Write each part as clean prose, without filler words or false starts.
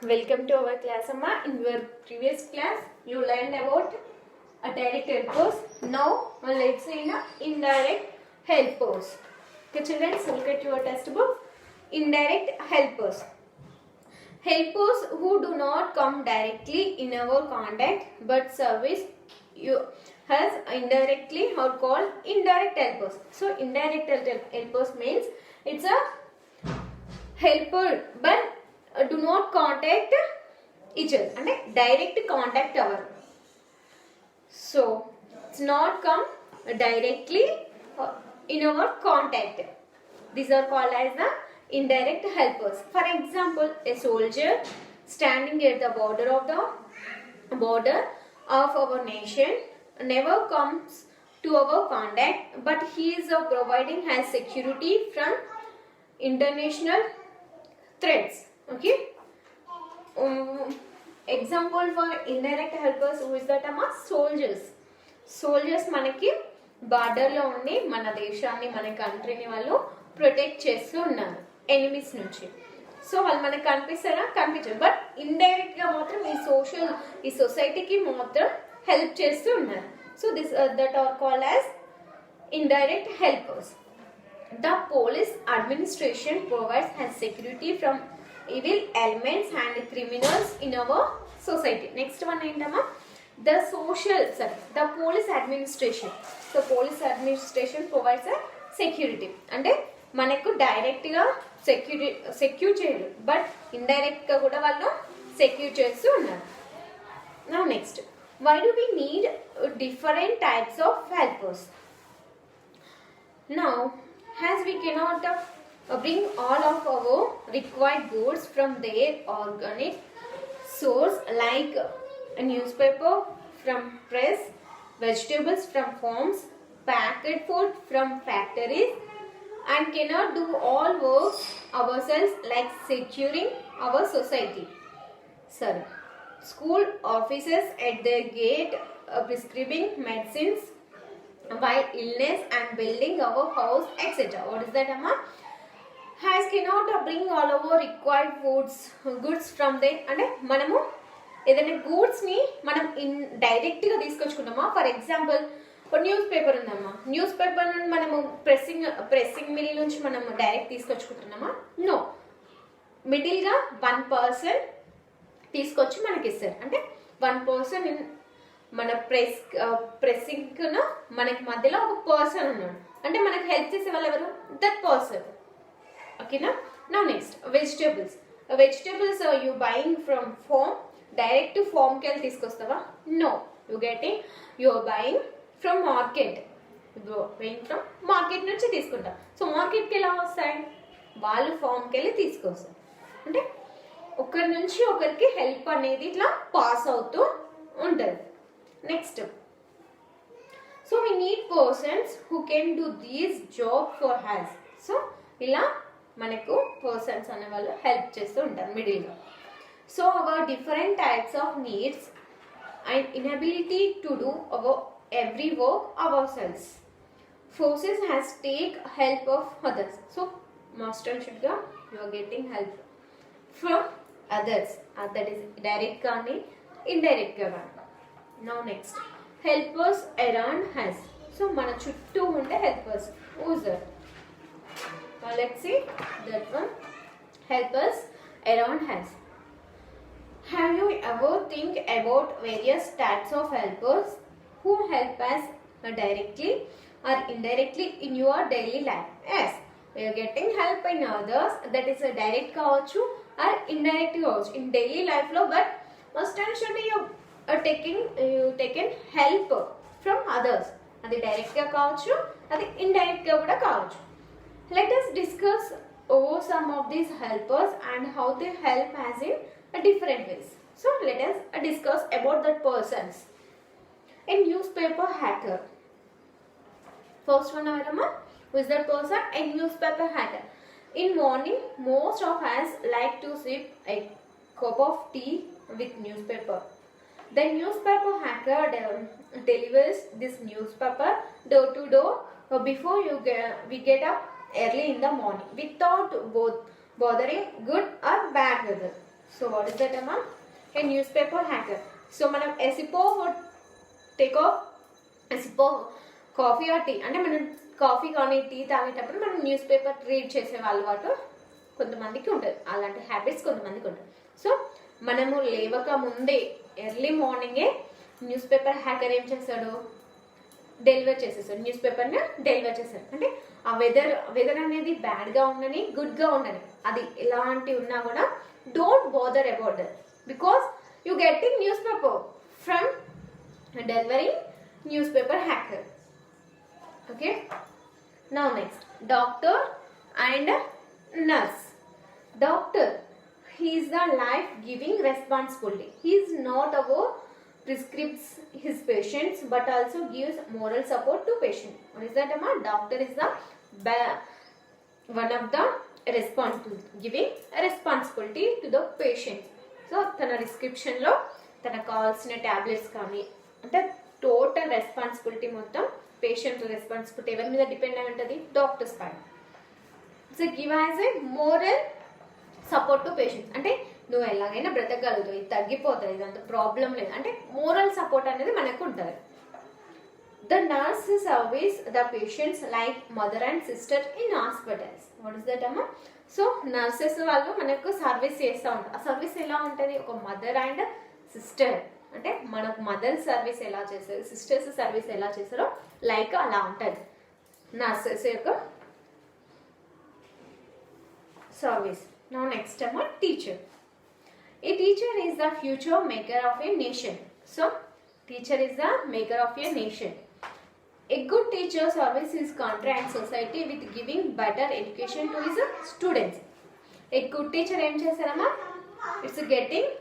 Welcome to our class, Amma. In your previous class, you learned about a direct helpers. Now, let's see in indirect helpers. Okay, children, look at your test book. Indirect helpers. Helpers who do not come directly in our contact but service you has indirectly are called indirect helpers. So, indirect helpers means it's a helper but do not contact each other and direct contact our. So it's not come directly in our contact. These are called as the indirect helpers. For example, a soldier standing at the border of our nation never comes to our contact, but he is providing as security from international threats. Okay. Example for indirect helpers who is that amma soldiers మనకి border లో ఉండి మన దేశాన్ని మన కంట్రీని వాళ్ళు protect చేస్తూ ఉన్నారు enemies నుంచి. సో వాళ్ళు మనకి కనిపిస్తారా? కనిపించరు. బట్ ఇండైరెక్ట్ గా మాత్రం ఈ సొసైటీకి మాత్రం హెల్ప్ చేస్తూ ఉన్నారు. So this that are called as indirect helpers. The police administration provides has security from evil elements and criminals in our society. Next one ఏంటమ్మా? The police administration. So police administration provides a security. అంటే మనకు direct గా secure చేయరు, but indirect గా కూడా వాళ్ళు secure చేస్తూ ఉన్నారు. Now next, why do we need different types of helpers? Now, as we cannot bring all of our required goods from their organic source like a newspaper from press, vegetables from farms, packed food from factories, and cannot do all work ourselves like securing our society. Sorry. School offices at their gate prescribing medicines while illness and building our house, etc. What is that, Amma? Has cannot bring all our required goods from there. అంటే మనము ఏదైనా goods ని మనం direct గా తీసుకొచ్చుకుంటామా? For example news paper ఉందమ్మా, news paper నుండి మనము pressing mill నుంచి మనము డైరెక్ట్ తీసుకొచ్చుకుంటున్నామా? నో, మిడిల్ గా 1 person తీసుకొచ్చి మనకి ఇస్తారు. అంటే 1 person మన ప్రెస్సింగ్ మనకి మధ్యలో ఒక పర్సన్ ఉన్నాడు, అంటే మనకి హెల్ప్ చేసే వాళ్ళు ఎవరు? That person. ఓకేనా? Now next vegetables you buying from farm. Direct ఫార్మ్కి వెళ్ళి తీసుకొస్తావా? No, you are buying from market. From market నుంచి తీసుకుంటాం. సో మార్కెట్కి ఎలా వస్తాయి? వాళ్ళు ఫార్మ్కి వెళ్ళి తీసుకొస్తారు. అంటే ఒకరి నుంచి ఒకరికి హెల్ప్ అనేది ఇట్లా పాస్ అవుతూ ఉంటుంది. Next, so we need persons who can do these job for us. So ఇలా మనకు పర్సన్స్ అనే వాళ్ళు హెల్ప్ చేస్తూ ఉంటారు మిడిల్ గా. So our different types of needs and inability to do our every work ourselves forces has take help of others. So must and should గా you are getting help from others. That is direct కానీ indirect గా కానీ. Now next, helpers around us. So మన చుట్టూ ఉండే helpers. Who's that? Let's see that one. Helpers around us. Have you ever think about various types of helpers who help us directly or indirectly in your daily life? Yes, we are getting help in others. That is a direct కావచ్చు or indirect కావచ్చు in daily life లో. But must and should you taken help from others. అది direct గా కావచ్చు, అది indirect గా కూడా కావచ్చు. Let us discuss over some of these helpers and how they help us in different ways. So let us discuss about the persons. A newspaper hacker. First one, who is that person? A newspaper hacker. In morning, most of us like to sip a cup of tea with newspaper. The newspaper hacker delivers this newspaper door to door before we get up early in the morning without bothering good or bad weather. So what is that, Amma? A newspaper hacker. So manam a sip of take off a sip of coffee or tea అంటే మనం coffee కానీ tea తాగేటప్పుడు మనం news paper read చేసే అలవాటు కొంతమందికి ఉంటుంది, అలాంటి హ్యాబిట్స్ కొంతమందికి ఉంటుంది. సో మనము లేవక ముందే ఎర్లీ మార్నింగే న్యూస్ పేపర్ హ్యాకర్ ఏం చేస్తాడు, డెలివర్ చేసేస్తాడు, న్యూస్ పేపర్ని డెలివర్ చేస్తాడు. అంటే ఆ వెదర్ అనేది బ్యాడ్గా ఉండని గుడ్గా ఉండని అది ఎలాంటి ఉన్నా కూడా don't bother about that because you getting news paper from delivering news paper hacker. Okay, now next, doctor and nurse. Doctor, he is the life giving responsibility. He is not about prescribes his patients but also gives moral support to patient. What is that, Amma? Doctor is the one of the giving responsibility to the patient. So తన prescription లో తన కావాల్సిన tablets కానీ అంటే total responsibility మొత్తం patient responsibility ఎవరి మీద depend అయి ఉంటుంది, డాక్టర్స్ పైన. So give as a moral support to patients. అంటే నువ్వు ఎలాగైనా బ్రతకగలుగుతావు, ఇది తగ్గిపోతుంది, ఇదంత ప్రాబ్లం లేదు అంటే మోరల్ సపోర్ట్ అనేది మనకు ఉంటుంది. The nurse service the patients like mother and sister in hospitals. What is that అమ్మా? సో నర్సెస్ వాళ్ళు మనకు సర్వీస్ చేస్తూ ఉంటారు. ఆ సర్వీస్ ఎలా ఉంటుంది, ఒక మదర్ అండ్ సిస్టర్ అంటే మనకు మదర్ సర్వీస్ ఎలా చేస్తారు, సిస్టర్స్ సర్వీస్ ఎలా చేస్తారో లైక్ అలా ఉంటుంది నర్సెస్ యొక్క సర్వీస్. నౌ నెక్స్ట్ అమ్మ teacher. A teacher is the future maker of A nation. So teacher is the maker of A nation. A good teacher serves his country and society with giving better education to his students. A good teacher ఏం చేస్తారమ్మా, it's getting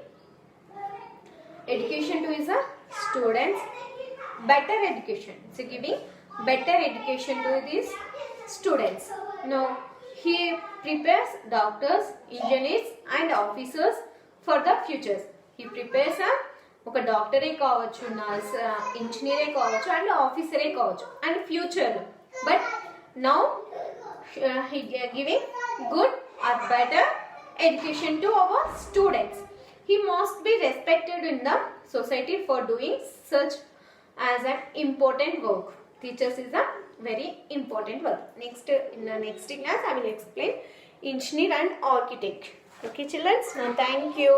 education to his students, better education, so giving better education to these students. Now he prepares doctors, engineers and officers for the futures. He prepares ఒక డాక్టరే కావచ్చు, nurse, ఇంజనీరే కావచ్చు and ఆఫీసరే కావచ్చు and future. But now he giving good or better education to our students. He must be respected in the society for doing such as an important work. Teachers is a very important work. Next, in the next class I will explain engineer and architect. Okay children, now thank you.